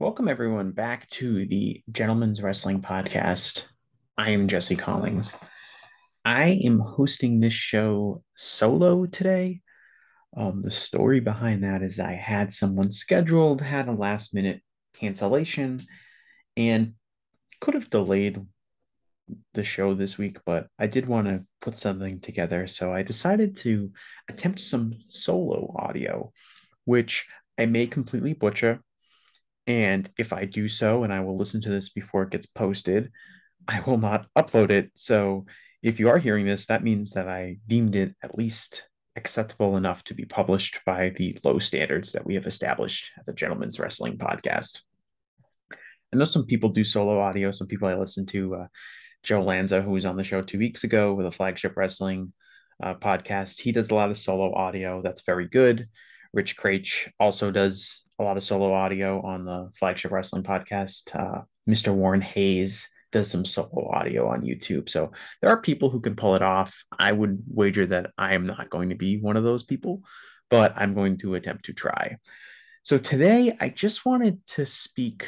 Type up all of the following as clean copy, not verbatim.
Welcome, everyone, back to the Gentleman's Wrestling Podcast. I am Jesse Collings. I am hosting this show solo today. The story behind that is I had someone scheduled, had a last minute cancellation, and could have delayed the show this week, but I did want to put something together. So I decided to attempt some solo audio, which I may completely butcher. And if I do so, and I will listen to this before it gets posted, I will not upload it. So if you are hearing this, that means that I deemed it at least acceptable enough to be published by the low standards that we have established at the Gentleman's Wrestling Podcast. I know some people do solo audio. Some people I listen to, Joe Lanza, who was on the show 2 weeks ago with a Flagship Wrestling podcast. He does a lot of solo audio. That's very good. Rich Craich also does a lot of solo audio on the Flagship Wrestling podcast. Mr. Warren Hayes does some solo audio on YouTube. So there are people who can pull it off. I would wager that I am not going to be one of those people, but I'm going to attempt to try. So today, I just wanted to speak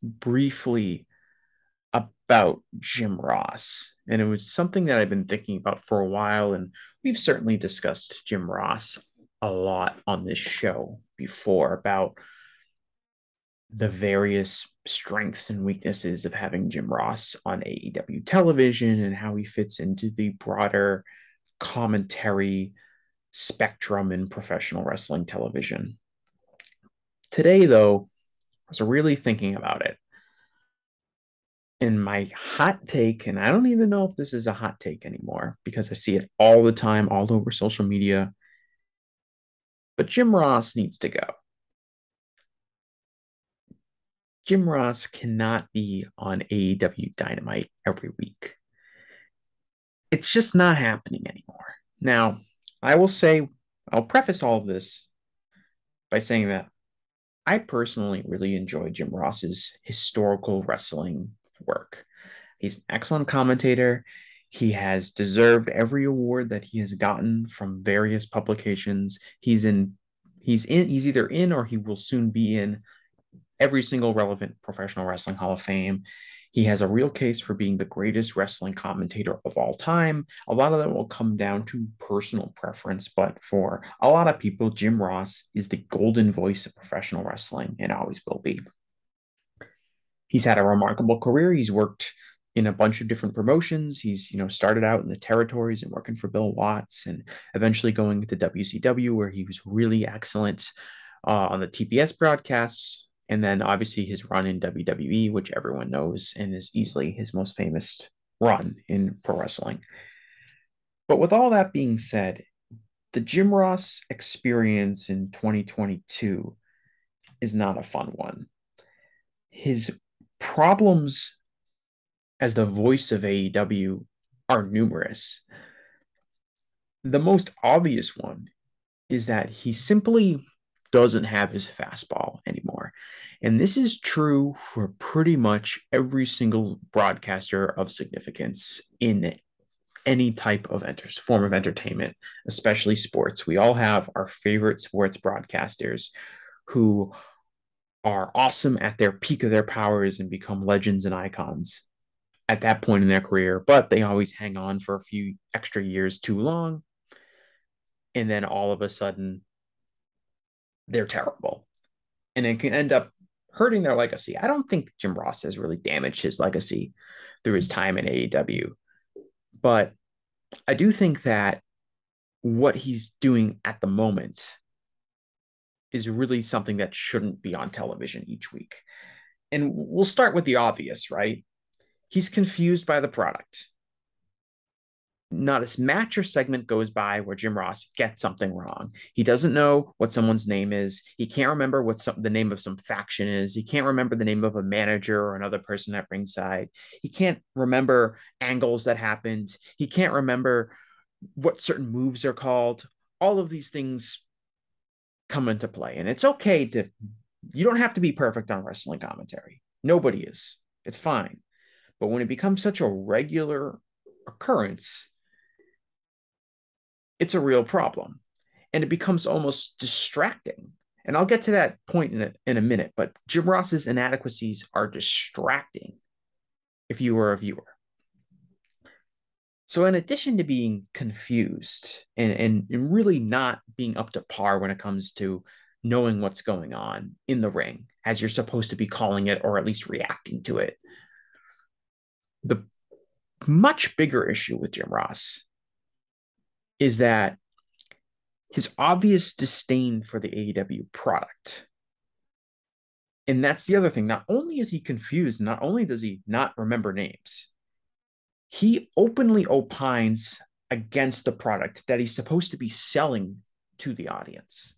briefly about Jim Ross. And it was something that I've been thinking about for a while. And we've certainly discussed Jim Ross a lot on this show before about the various strengths and weaknesses of having Jim Ross on AEW television and how he fits into the broader commentary spectrum in professional wrestling television. Today, though, I was really thinking about it. And my hot take, and I don't even know if this is a hot take anymore because I see it all the time, all over social media, but Jim Ross needs to go. Jim Ross cannot be on AEW Dynamite every week. It's just not happening anymore. Now, I will say, I'll preface all of this by saying that I personally really enjoy Jim Ross's historical wrestling work. He's an excellent commentator. He has deserved every award that he has gotten from various publications. He's either in or he will soon be in every single relevant professional wrestling hall of fame. He has a real case for being the greatest wrestling commentator of all time. A lot of that will come down to personal preference, but for a lot of people, Jim Ross is the golden voice of professional wrestling and always will be. He's had a remarkable career. He's worked in a bunch of different promotions. He's, started out in the territories and working for Bill Watts and eventually going to WCW where he was really excellent on the TPS broadcasts. And then obviously his run in WWE, which everyone knows and is easily his most famous run in pro wrestling. But with all that being said, the Jim Ross experience in 2022 is not a fun one. His problems as the voice of AEW are numerous. The most obvious one is that he simply doesn't have his fastball anymore. And this is true for pretty much every single broadcaster of significance in any type of form of entertainment, especially sports. We all have our favorite sports broadcasters who are awesome at their peak of their powers and become legends and icons at that point in their career, but they always hang on for a few extra years too long. And then all of a sudden, they're terrible. And it can end up hurting their legacy. I don't think Jim Ross has really damaged his legacy through his time in AEW. But I do think that what he's doing at the moment is really something that shouldn't be on television each week. And we'll start with the obvious, right? He's confused by the product. Not a match or segment goes by where Jim Ross gets something wrong. He doesn't know what someone's name is. He can't remember what the name of some faction is. He can't remember the name of a manager or another person at ringside. He can't remember angles that happened. He can't remember what certain moves are called. All of these things come into play. And it's okay you don't have to be perfect on wrestling commentary. Nobody is. It's fine. But when it becomes such a regular occurrence, it's a real problem. And it becomes almost distracting And I'll get to that point in a minute, but Jim Ross's inadequacies are distracting if you were a viewer. So, in addition to being confused and really not being up to par when it comes to knowing what's going on in the ring as you're supposed to be calling it or at least reacting to it, the much bigger issue with Jim Ross is that his obvious disdain for the AEW product. And that's the other thing. Not only is he confused, not only does he not remember names, he openly opines against the product that he's supposed to be selling to the audience.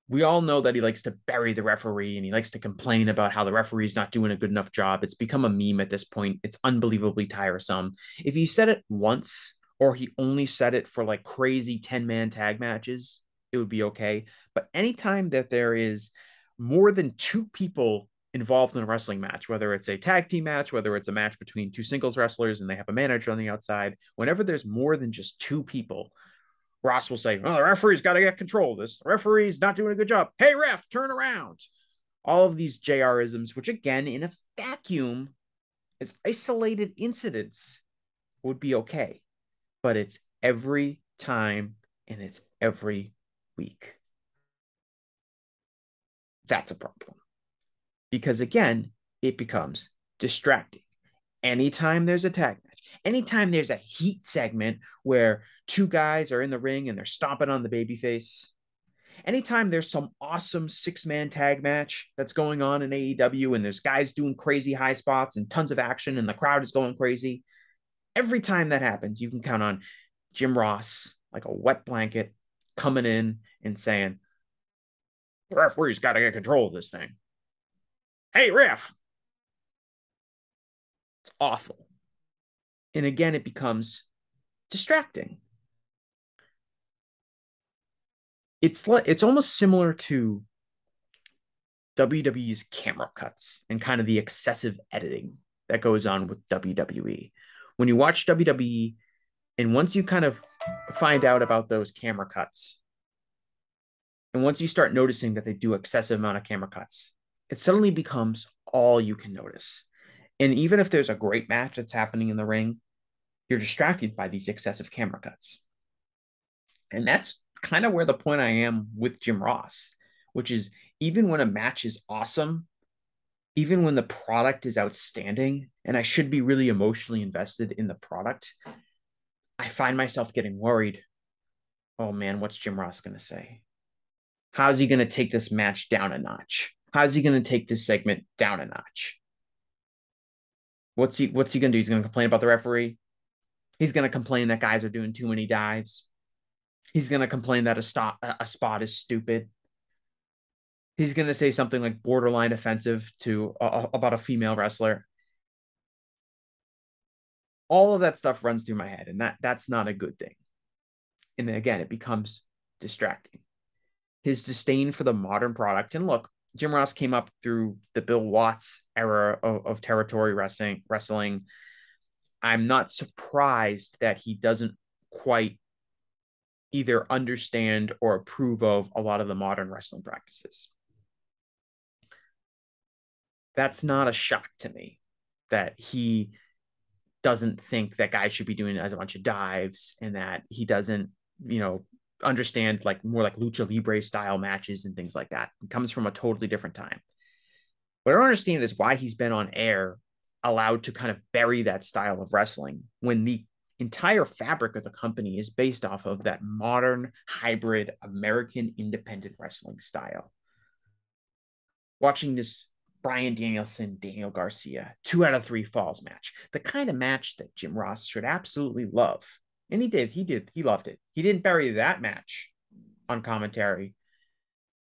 We all know that he likes to bury the referee and he likes to complain about how the referee's not doing a good enough job. It's become a meme at this point. It's unbelievably tiresome. If he said it once or he only said it for like crazy 10-man tag matches, it would be okay. But anytime that there is more than two people involved in a wrestling match, whether it's a tag team match, whether it's a match between two singles wrestlers and they have a manager on the outside, whenever there's more than just two people, Ross will say, "Oh, the referee's got to get control of this. The referee's not doing a good job. Hey, ref, turn around." All of these JR-isms, which again, in a vacuum, as isolated incidents, would be okay. But it's every time and it's every week. That's a problem. Because again, it becomes distracting. Anytime there's a tag match, anytime there's a heat segment where two guys are in the ring and they're stomping on the babyface, anytime there's some awesome 6-man tag match that's going on in AEW and there's guys doing crazy high spots and tons of action and the crowd is going crazy, every time that happens, you can count on Jim Ross like a wet blanket coming in and saying, "The referee's got to get control of this thing. Hey, ref." It's awful. And again, it becomes distracting. It's almost similar to WWE's camera cuts and kind of the excessive editing that goes on with WWE. When you watch WWE, and once you kind of find out about those camera cuts, and once you start noticing that they do excessive amount of camera cuts, it suddenly becomes all you can notice. And even if there's a great match that's happening in the ring, you're distracted by these excessive camera cuts. And that's kind of where the point I am with Jim Ross, which is even when a match is awesome, even when the product is outstanding, and I should be really emotionally invested in the product, I find myself getting worried. Oh man, what's Jim Ross going to say? How's he going to take this match down a notch? How's he going to take this segment down a notch? What's he going to do? He's going to complain about the referee. He's going to complain that guys are doing too many dives. He's going to complain that a spot is stupid. He's going to say something like borderline offensive to about a female wrestler. All of that stuff runs through my head, and that's not a good thing. And again, it becomes distracting. His disdain for the modern product. And look, Jim Ross came up through the Bill Watts era of territory wrestling. I'm not surprised that he doesn't quite either understand or approve of a lot of the modern wrestling practices. That's not a shock to me that he doesn't think that guys should be doing a bunch of dives and that he doesn't, understand like more like lucha libre style matches and things like that. It comes from a totally different time. What I don't understand is why he's been on air allowed to kind of bury that style of wrestling when the entire fabric of the company is based off of that modern hybrid American independent wrestling style. Watching this Bryan Danielson, Daniel Garcia, 2 out of 3 falls match, the kind of match that Jim Ross should absolutely love. And he loved it. He didn't bury that match on commentary,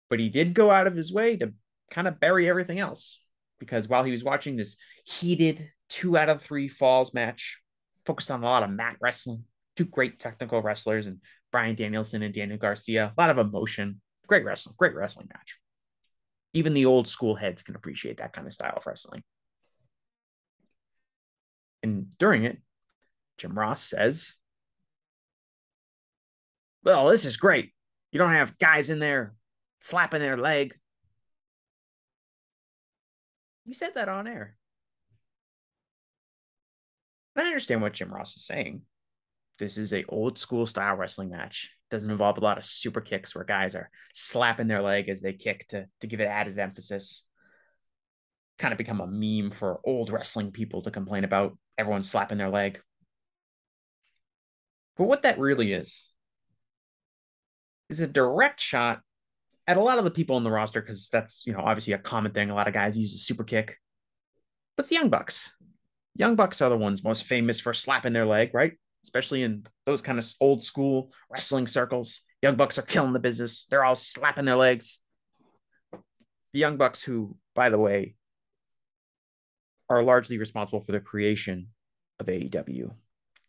but he did go out of his way to kind of bury everything else because while he was watching this heated 2 out of 3 falls match, focused on a lot of mat wrestling, 2 great technical wrestlers and Bryan Danielson and Daniel Garcia, a lot of emotion, great wrestling match. Even the old school heads can appreciate that kind of style of wrestling. And during it, Jim Ross says, "Well, this is great. You don't have guys in there slapping their leg. You said that on air. I understand what Jim Ross is saying. This is a old school style wrestling match. Doesn't involve a lot of super kicks where guys are slapping their leg as they kick to give it added emphasis. Kind of become a meme for old wrestling people to complain about everyone slapping their leg. But what that really is a direct shot at a lot of the people on the roster, because that's, obviously a common thing. A lot of guys use a super kick. But it's the Young Bucks. Young Bucks are the ones most famous for slapping their leg, right? Especially in those kind of old school wrestling circles. Young Bucks are killing the business. They're all slapping their legs. The Young Bucks, who, by the way, are largely responsible for the creation of AEW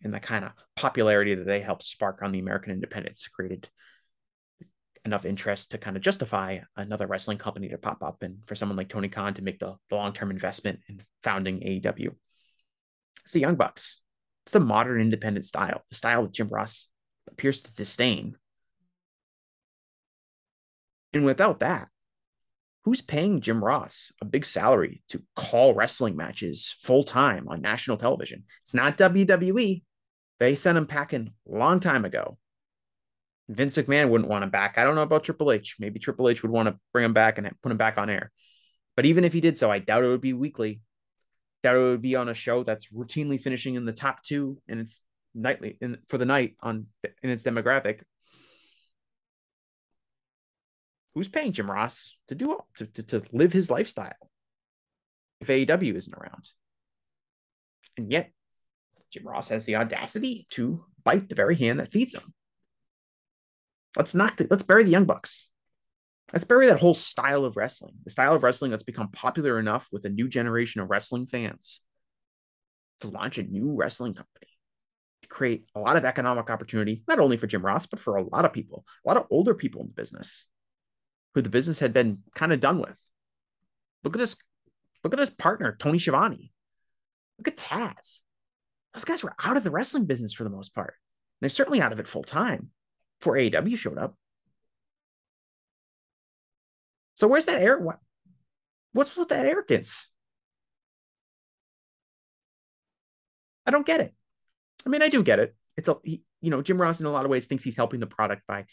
and the kind of popularity that they helped spark on the American independents, created enough interest to kind of justify another wrestling company to pop up and for someone like Tony Khan to make the long-term investment in founding AEW. It's the Young Bucks. It's the modern independent style, the style that Jim Ross appears to disdain. And without that, who's paying Jim Ross a big salary to call wrestling matches full time on national television? It's not WWE. They sent him packing a long time ago. Vince McMahon wouldn't want him back. I don't know about Triple H. Maybe Triple H would want to bring him back and put him back on air. But even if he did so, I doubt it would be weekly. Doubt it would be on a show that's routinely finishing in the top two and it's nightly for the night in its demographic. Who's paying Jim Ross to live his lifestyle if AEW isn't around? And yet, Jim Ross has the audacity to bite the very hand that feeds him. Let's bury the Young Bucks. Let's bury that whole style of wrestling, the style of wrestling that's become popular enough with a new generation of wrestling fans to launch a new wrestling company, to create a lot of economic opportunity, not only for Jim Ross, but for a lot of people, a lot of older people in the business who the business had been kind of done with. Look at his partner, Tony Schiavone. Look at Taz. Those guys were out of the wrestling business for the most part. They're certainly out of it full time before AEW showed up. So where's that air? What's with that arrogance? I don't get it. I mean, I do get it. Jim Ross in a lot of ways thinks he's helping the product by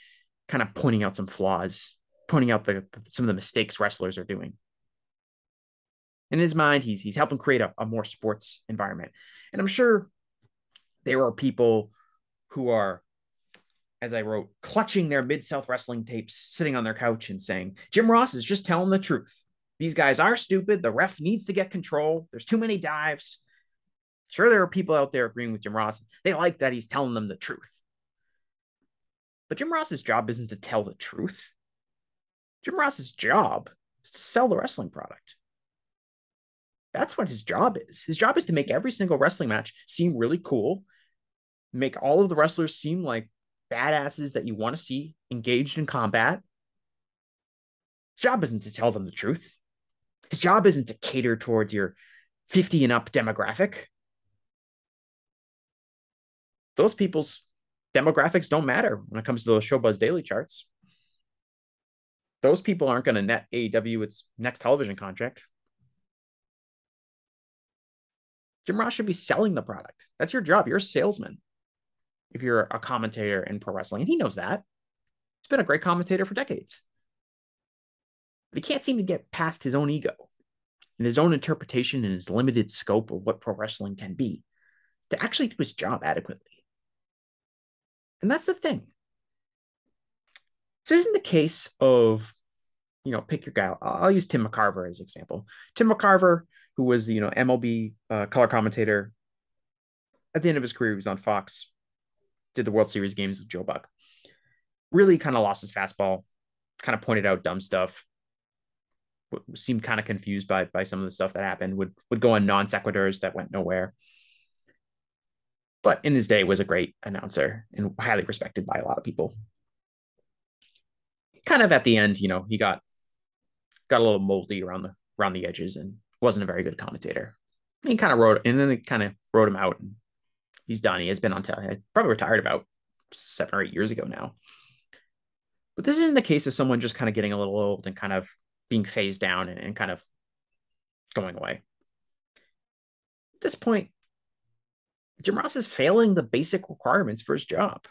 kind of pointing out some flaws, pointing out some of the mistakes wrestlers are doing. In his mind, he's helping create a more sports environment. And I'm sure there are people who are, as I wrote, clutching their Mid-South wrestling tapes, sitting on their couch and saying, Jim Ross is just telling the truth. These guys are stupid. The ref needs to get control. There's too many dives. Sure, there are people out there agreeing with Jim Ross. They like that he's telling them the truth. But Jim Ross's job isn't to tell the truth. Jim Ross's job is to sell the wrestling product. That's what his job is. His job is to make every single wrestling match seem really cool, make all of the wrestlers seem like badasses that you want to see engaged in combat. His job isn't to tell them the truth. His job isn't to cater towards your 50 and up demographic. Those people's demographics don't matter when it comes to those Showbuzz Daily charts. Those people aren't going to net AEW its next television contract. Jim Ross should be selling the product. That's your job. You're a salesman if you're a commentator in pro wrestling. And he knows that. He's been a great commentator for decades. But he can't seem to get past his own ego and his own interpretation and his limited scope of what pro wrestling can be to actually do his job adequately. And that's the thing. This isn't the case of, pick your guy. I'll use Tim McCarver as an example. Tim McCarver, who was the, MLB color commentator. At the end of his career, he was on Fox, did the World Series games with Joe Buck. Really kind of lost his fastball, kind of pointed out dumb stuff, seemed kind of confused by some of the stuff that happened, would go on non sequiturs that went nowhere. But in his day was a great announcer and highly respected by a lot of people. Kind of at the end, he got a little moldy around the edges and wasn't a very good commentator. He kind of wrote, and then they kind of wrote him out. And he's done. He has been on television. Probably retired about 7 or 8 years ago now. But this isn't the case of someone just kind of getting a little old and kind of being phased down and kind of going away. At this point, Jim Ross is failing the basic requirements for his job.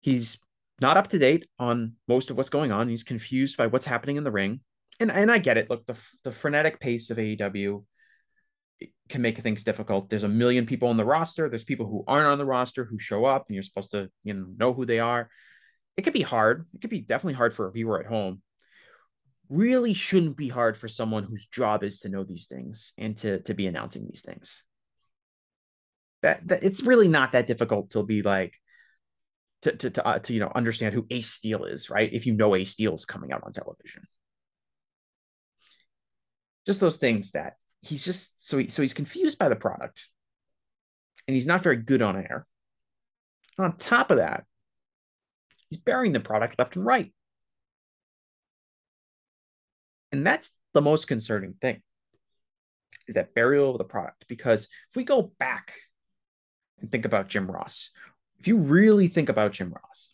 He's not up to date on most of what's going on. He's confused by what's happening in the ring. And I get it. Look, the frenetic pace of AEW can make things difficult. There's a million people on the roster. There's people who aren't on the roster who show up, and you're supposed to know who they are. It could be hard. It could be definitely hard for a viewer at home. Really shouldn't be hard for someone whose job is to know these things and to be announcing these things. That it's really not that difficult to be like to understand who Ace Steel is, right? If you know Ace Steel is coming out on television, just those things that he's just so he's confused by the product, and he's not very good on air. On top of that, he's burying the product left and right, and that's the most concerning thing is that burial of the product. Because if we go back and think about Jim Ross, if you really think about Jim Ross,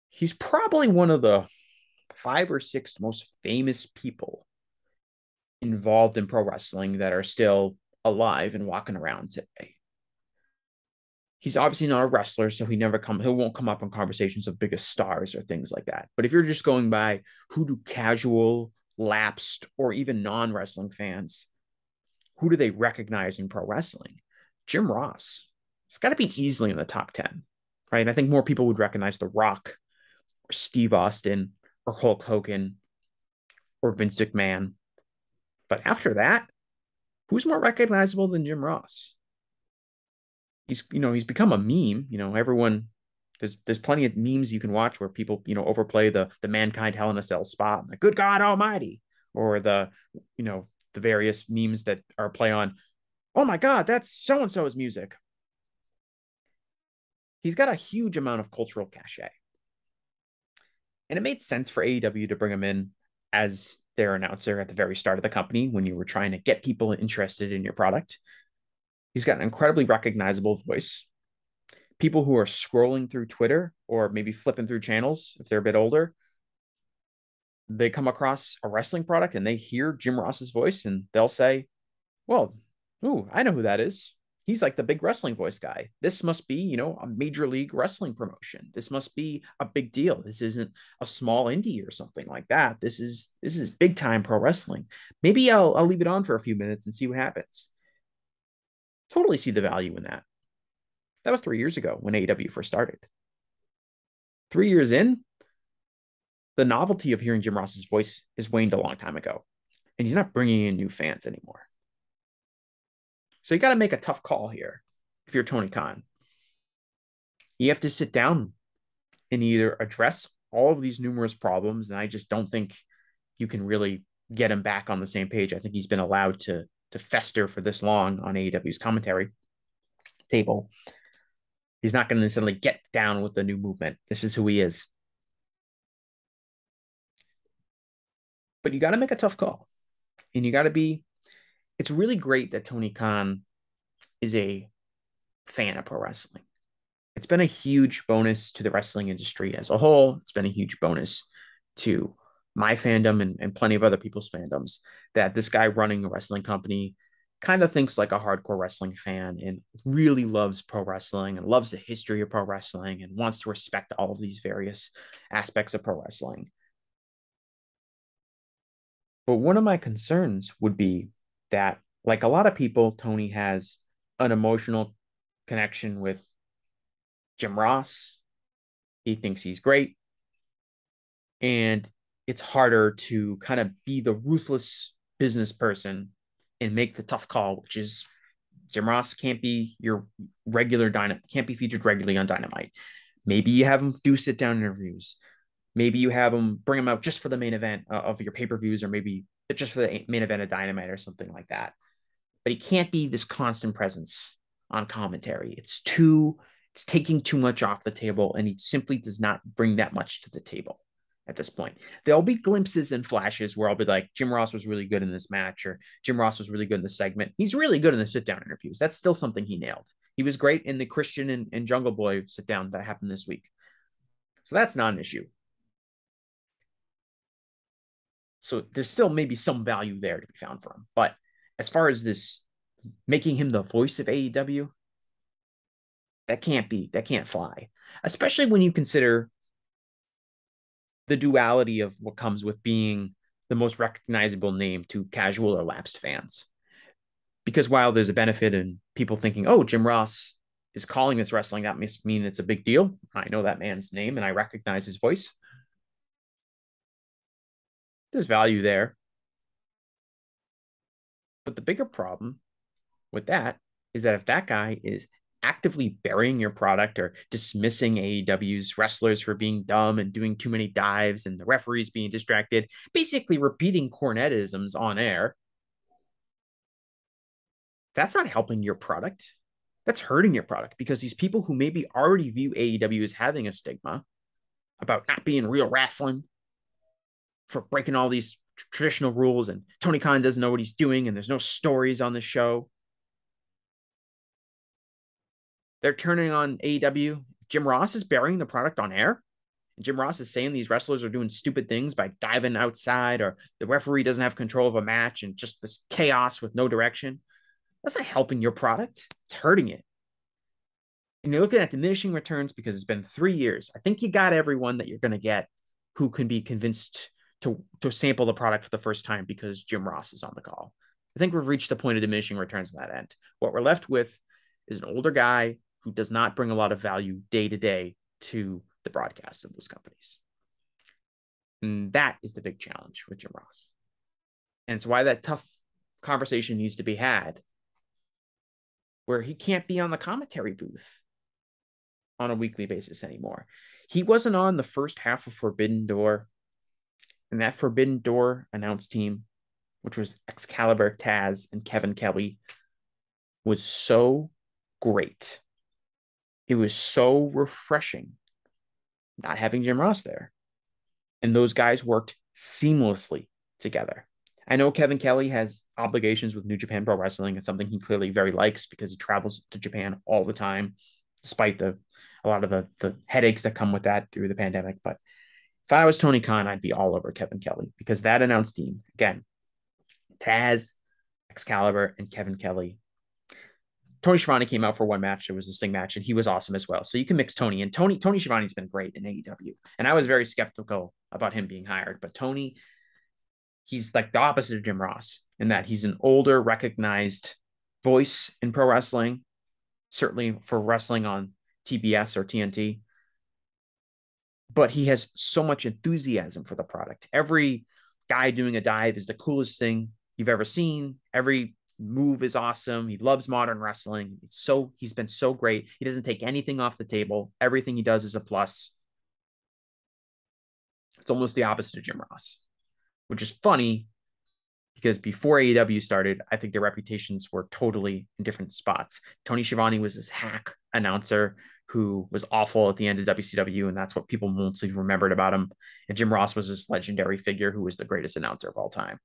he's probably one of the 5 or 6 most famous people involved in pro wrestling that are still alive and walking around today. He's obviously not a wrestler, so he won't come up in conversations of biggest stars or things like that. But if you're just going by who do casual, lapsed, or even non-wrestling fans, who do they recognize in pro wrestling? Jim Ross. It's got to be easily in the top 10, right? And I think more people would recognize The Rock or Steve Austin or Hulk Hogan or Vince McMahon. But after that, who's more recognizable than Jim Ross? He's become a meme. Everyone there's plenty of memes you can watch where people overplay the Mankind Hell in a Cell spot, the Good God Almighty, or the various memes that are play on. Oh my God, that's so and so's music. He's got a huge amount of cultural cachet, and it made sense for AEW to bring him in as their announcer at the very start of the company when you were trying to get people interested in your product. He's got an incredibly recognizable voice. People who are scrolling through Twitter or maybe flipping through channels, if they're a bit older, they come across a wrestling product and they hear Jim Ross's voice and they'll say, well, ooh, I know who that is. He's like the big wrestling voice guy. This must be, a major league wrestling promotion. This must be a big deal. This isn't a small indie or something like that. This is big time pro wrestling. Maybe I'll leave it on for a few minutes and see what happens. Totally see the value in that. That was 3 years ago when AEW first started. 3 years in, the novelty of hearing Jim Ross's voice has waned a long time ago, and he's not bringing in new fans anymore. So you got to make a tough call here if you're Tony Khan. You have to sit down and either address all of these numerous problems, and I just don't think you can really get him back on the same page. I think he's been allowed to fester for this long on AEW's commentary table. He's not going to necessarily get down with the new movement. This is who he is. But you got to make a tough call. And you got to be, it's really great that Tony Khan is a fan of pro wrestling. It's been a huge bonus to the wrestling industry as a whole. It's been a huge bonus to my fandom and plenty of other people's fandoms that this guy running a wrestling company kind of thinks like a hardcore wrestling fan and really loves pro wrestling and loves the history of pro wrestling and wants to respect all of these various aspects of pro wrestling. But one of my concerns would be that, like a lot of people, Tony has an emotional connection with Jim Ross. He thinks he's great. And it's harder to kind of be the ruthless business person and make the tough call, which is Jim Ross can't be your regular Dynamite, can't be featured regularly on Dynamite. Maybe you have him do sit down interviews. Maybe you have him bring him out just for the main event of your pay-per-views, or maybe just for the main event of Dynamite or something like that. But he can't be this constant presence on commentary. It's taking too much off the table, and he simply does not bring that much to the table at this point. There'll be glimpses and flashes where I'll be like, Jim Ross was really good in this match, or Jim Ross was really good in this segment. He's really good in the sit-down interviews. That's still something he nailed. He was great in the Christian and Jungle Boy sit-down that happened this week. So that's not an issue. So there's still maybe some value there to be found for him. But as far as this making him the voice of AEW, that can't fly. Especially when you consider the duality of what comes with being the most recognizable name to casual or lapsed fans. Because while there's a benefit in people thinking, oh, Jim Ross is calling this wrestling, that must mean it's a big deal. I know that man's name and I recognize his voice. There's value there. But the bigger problem with that is that if that guy is actively burying your product or dismissing AEW's wrestlers for being dumb and doing too many dives and the referees being distracted, basically repeating cornetisms on air, that's not helping your product. That's hurting your product because these people who maybe already view AEW as having a stigma about not being real wrestling, for breaking all these traditional rules, and Tony Khan doesn't know what he's doing, and there's no stories on the show. They're turning on AEW. Jim Ross is burying the product on air. Jim Ross is saying these wrestlers are doing stupid things by diving outside, or the referee doesn't have control of a match and just this chaos with no direction. That's not helping your product. It's hurting it. And you're looking at diminishing returns because it's been 3 years. I think you got everyone that you're going to get who can be convinced to sample the product for the first time because Jim Ross is on the call. I think we've reached the point of diminishing returns on that end. What we're left with is an older guy who does not bring a lot of value day to day to the broadcast of those companies. And that is the big challenge with Jim Ross. And it's why that tough conversation needs to be had where he can't be on the commentary booth on a weekly basis anymore. He wasn't on the first half of Forbidden Door, and that Forbidden Door announced team, which was Excalibur, Taz, and Kevin Kelly, was so great. It was so refreshing not having Jim Ross there. And those guys worked seamlessly together. I know Kevin Kelly has obligations with New Japan Pro Wrestling. It's something he clearly very likes because he travels to Japan all the time, despite a lot of the headaches that come with that through the pandemic. But if I was Tony Khan, I'd be all over Kevin Kelly because that announced team, again, Taz, Excalibur, and Kevin Kelly. Tony Schiavone came out for one match. It was a Sting match, and he was awesome as well. So you can mix Tony. And Tony Schiavone's been great in AEW. And I was very skeptical about him being hired. But Tony, he's like the opposite of Jim Ross in that he's an older, recognized voice in pro wrestling, certainly for wrestling on TBS or TNT. But he has so much enthusiasm for the product. Every guy doing a dive is the coolest thing you've ever seen. Every move is awesome. He loves modern wrestling. He's been so great. He doesn't take anything off the table. Everything he does is a plus. It's almost the opposite of Jim Ross, which is funny because before AEW started, I think their reputations were totally in different spots. Tony Schiavone was this hack announcer who was awful at the end of WCW, and that's what people mostly remembered about him. And Jim Ross was this legendary figure who was the greatest announcer of all time.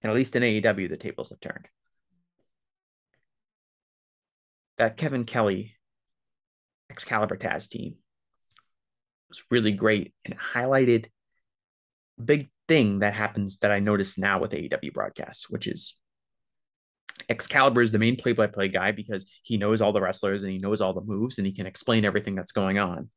And at least in AEW, the tables have turned. That Kevin Kelly Excalibur Taz team was really great and highlighted a big thing that happens that I notice now with AEW broadcasts, which is Excalibur is the main play-by-play guy because he knows all the wrestlers and he knows all the moves and he can explain everything that's going on.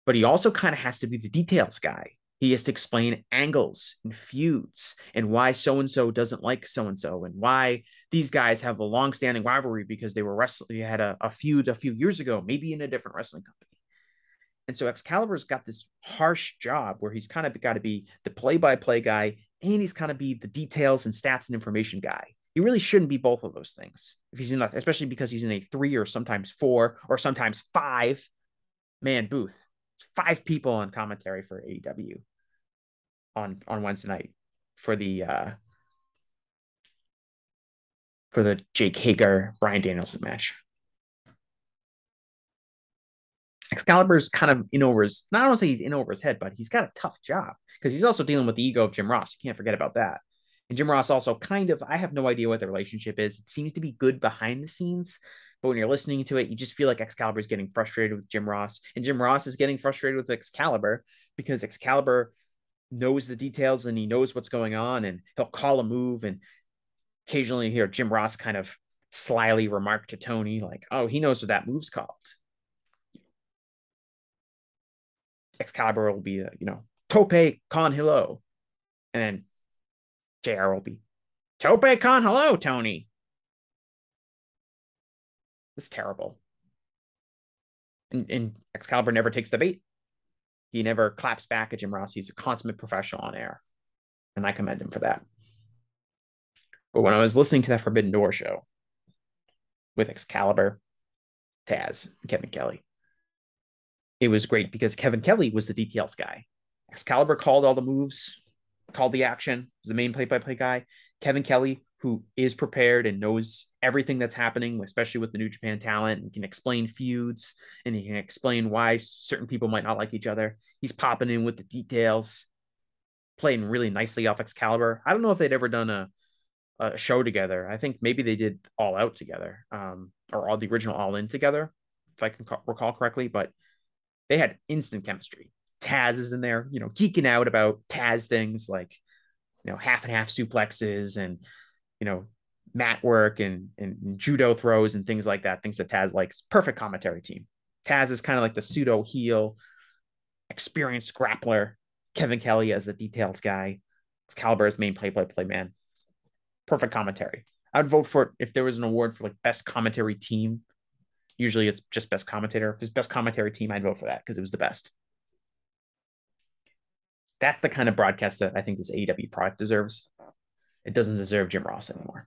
But he also kind of has to be the details guy. He has to explain angles and feuds and why so-and-so doesn't like so-and-so and why these guys have a long-standing rivalry because they had a feud a few years ago, maybe in a different wrestling company. And so Excalibur's got this harsh job where he's kind of got to be the play-by-play guy and he's kind of be the details and stats and information guy. He really shouldn't be both of those things if he's in, especially because he's in a 3 or sometimes 4 or sometimes 5 man booth. It's 5 people on commentary for AEW on Wednesday night for the Jake Hager Bryan Danielson match. Excalibur's kind of in over his, not I don't say he's in over his head, but he's got a tough job because he's also dealing with the ego of Jim Ross. You can't forget about that. And Jim Ross also kind of, I have no idea what the relationship is. It seems to be good behind the scenes, But when you're listening to it, you just feel like Excalibur is getting frustrated with Jim Ross, and Jim Ross is getting frustrated with Excalibur because Excalibur knows the details and he knows what's going on, and he'll call a move, and occasionally you hear Jim Ross kind of slyly remark to Tony like, "Oh, he knows what that move's called." Excalibur will be, Tope Con Hello, and then JR will be Tope Con Hello, Tony. It's terrible. And Excalibur never takes the bait. He never claps back at Jim Ross. He's a consummate professional on air, and I commend him for that. But when I was listening to that Forbidden Door show with Excalibur, Taz, and Kevin Kelly, it was great because Kevin Kelly was the details guy. Excalibur called all the moves, called the action, was the main play-by-play guy. Kevin Kelly, who is prepared and knows everything that's happening, especially with the New Japan talent, and can explain feuds, and he can explain why certain people might not like each other. He's popping in with the details, playing really nicely off Excalibur. I don't know if they'd ever done a show together. I think maybe they did All Out together, or all the original All In together, if I can recall correctly. But they had instant chemistry. Taz is in there, geeking out about Taz things like, half and half suplexes and, mat work and judo throws and things like that, things that Taz likes. Perfect commentary team. Taz is kind of like the pseudo heel, experienced grappler. Kevin Kelly as the details guy. Excalibur's main play man. Perfect commentary. I'd vote for it if there was an award for like best commentary team. Usually it's just best commentator. If it's best commentary team, I'd vote for that because it was the best. That's the kind of broadcast that I think this AEW product deserves. It doesn't deserve Jim Ross anymore.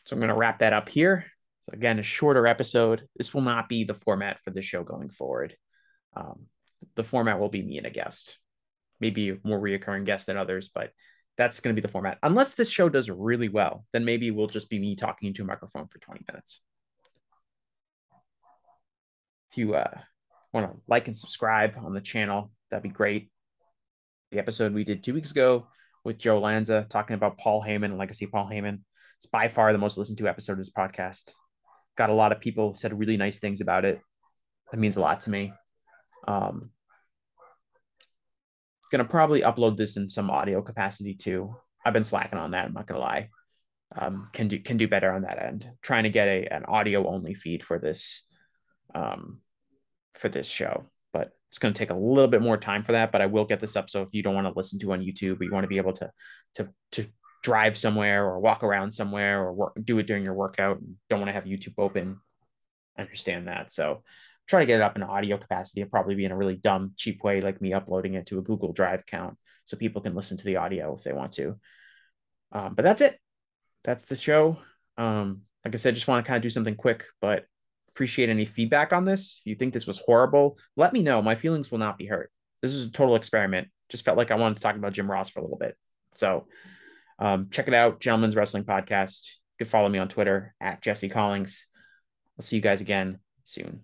So I'm going to wrap that up here. So again, a shorter episode. This will not be the format for the show going forward. The format will be me and a guest, maybe a more reoccurring guest than others, but that's going to be the format. Unless this show does really well, then maybe we'll just be me talking into a microphone for 20 minutes. If you want to like and subscribe on the channel, that'd be great. The episode we did 2 weeks ago with Joe Lanza talking about Paul Heyman and Legacy Paul Heyman. It's by far the most listened to episode of this podcast. Got a lot of people said really nice things about it. That means a lot to me. Going to probably upload this in some audio capacity too. I've been slacking on that. I'm not going to lie. Can do better on that end. Trying to get an audio only feed for this show, but it's going to take a little bit more time for that. But I will get this up. So if you don't want to listen to on YouTube, but you want to be able to drive somewhere or walk around somewhere or do it during your workout and don't want to have YouTube open, I understand that. So try to get it up in audio capacity. It'll probably be in a really dumb, cheap way, like me uploading it to a Google Drive account so people can listen to the audio if they want to. But that's it. That's the show. Like I said, just want to kind of do something quick, but appreciate any feedback on this. If you think this was horrible, let me know. My feelings will not be hurt. This is a total experiment. Just felt like I wanted to talk about Jim Ross for a little bit. So check it out, Gentleman's Wrestling Podcast. You can follow me on Twitter at Jesse Collings. I'll see you guys again soon.